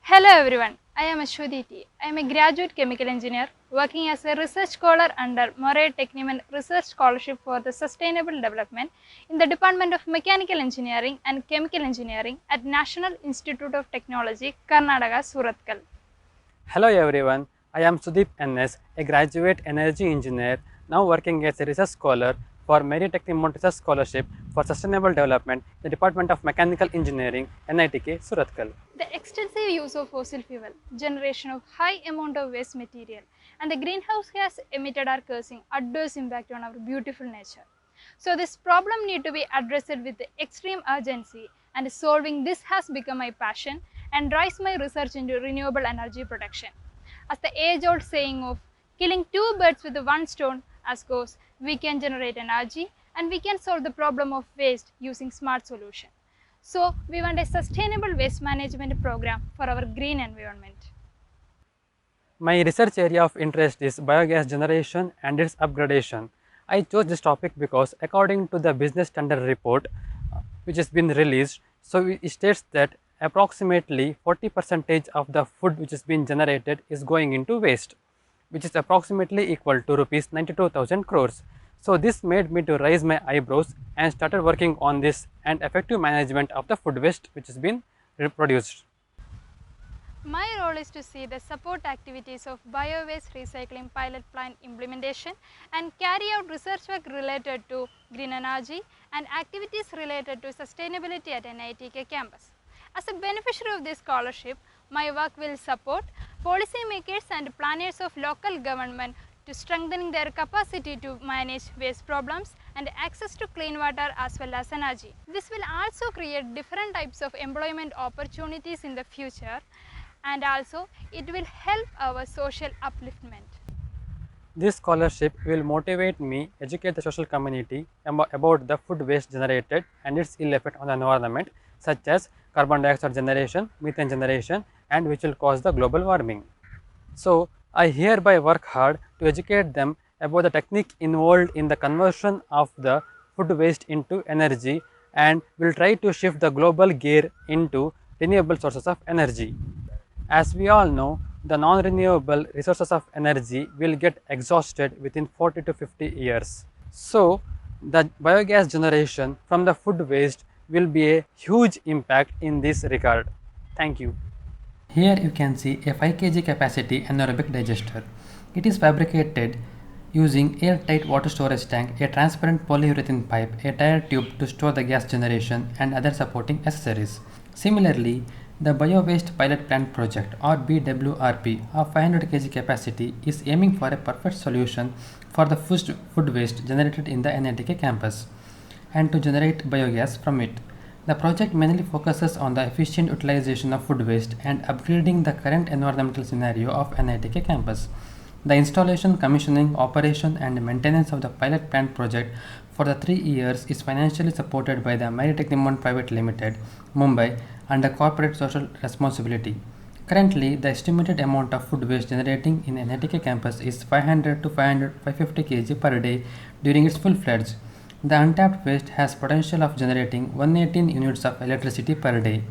Hello everyone, I am Ashwaditi. I am a graduate chemical engineer working as a research scholar under Murray Techniman Research Scholarship for the Sustainable Development in the Department of Mechanical Engineering and Chemical Engineering at National Institute of Technology, Karnataka, Surathkal. Hello everyone, I am Sudeep NS, a graduate energy engineer now working as a research scholar for Mary Technical Research Scholarship for Sustainable Development, the Department of Mechanical Engineering, NITK, Surathkal. The extensive use of fossil fuel, generation of high amount of waste material, and the greenhouse gas emitted are causing adverse impact on our beautiful nature. So this problem need to be addressed with extreme urgency, and solving this has become my passion and drives my research into renewable energy production. As the age-old saying of killing two birds with one stone as goes, we can generate energy and we can solve the problem of waste using smart solution. So we want a sustainable waste management program for our green environment. My research area of interest is biogas generation and its upgradation. I chose this topic because according to the Business Standard report which has been released, so it states that approximately 40% of the food which has been generated is going into waste, which is approximately equal to rupees 92,000 crores. So this made me to raise my eyebrows and started working on this and effective management of the food waste which has been produced. My role is to see the support activities of biowaste recycling pilot plant implementation and carry out research work related to green energy and activities related to sustainability at NITK campus. As a beneficiary of this scholarship, my work will support policymakers and planners of local government to strengthening their capacity to manage waste problems and access to clean water as well as energy. This will also create different types of employment opportunities in the future, and also it will help our social upliftment. This scholarship will motivate me educate the social community about the food waste generated and its ill effect on the environment, such as carbon dioxide generation, methane generation, and which will cause the global warming. So I hereby work hard to educate them about the technique involved in the conversion of the food waste into energy and will try to shift the global gear into renewable sources of energy. As we all know, the non-renewable resources of energy will get exhausted within 40 to 50 years. So, the biogas generation from the food waste will be a huge impact in this regard. Thank you. Here you can see a 5 kg capacity anaerobic digester. It is fabricated using airtight water storage tank, a transparent polyurethane pipe, a tire tube to store the gas generation and other supporting accessories. Similarly, the Bio-Waste Pilot Plant Project or BWRP of 500 kg capacity is aiming for a perfect solution for the food waste generated in the NITK campus and to generate biogas from it. The project mainly focuses on the efficient utilization of food waste and upgrading the current environmental scenario of NITK campus. The installation, commissioning, operation and maintenance of the pilot plant project for the 3 years is financially supported by the Mary Techniman Private Limited, Mumbai under corporate social responsibility. Currently, the estimated amount of food waste generating in NITK campus is 500 to 550 kg per day during its full fledged. The untapped waste has potential of generating 118 units of electricity per day.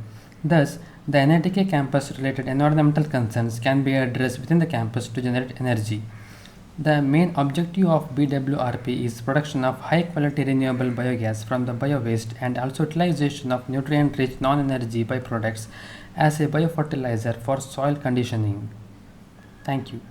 Thus, the NITK campus related environmental concerns can be addressed within the campus to generate energy. The main objective of BWRP is production of high quality renewable biogas from the bio-waste and also utilization of nutrient rich non-energy byproducts as a biofertilizer for soil conditioning. Thank you.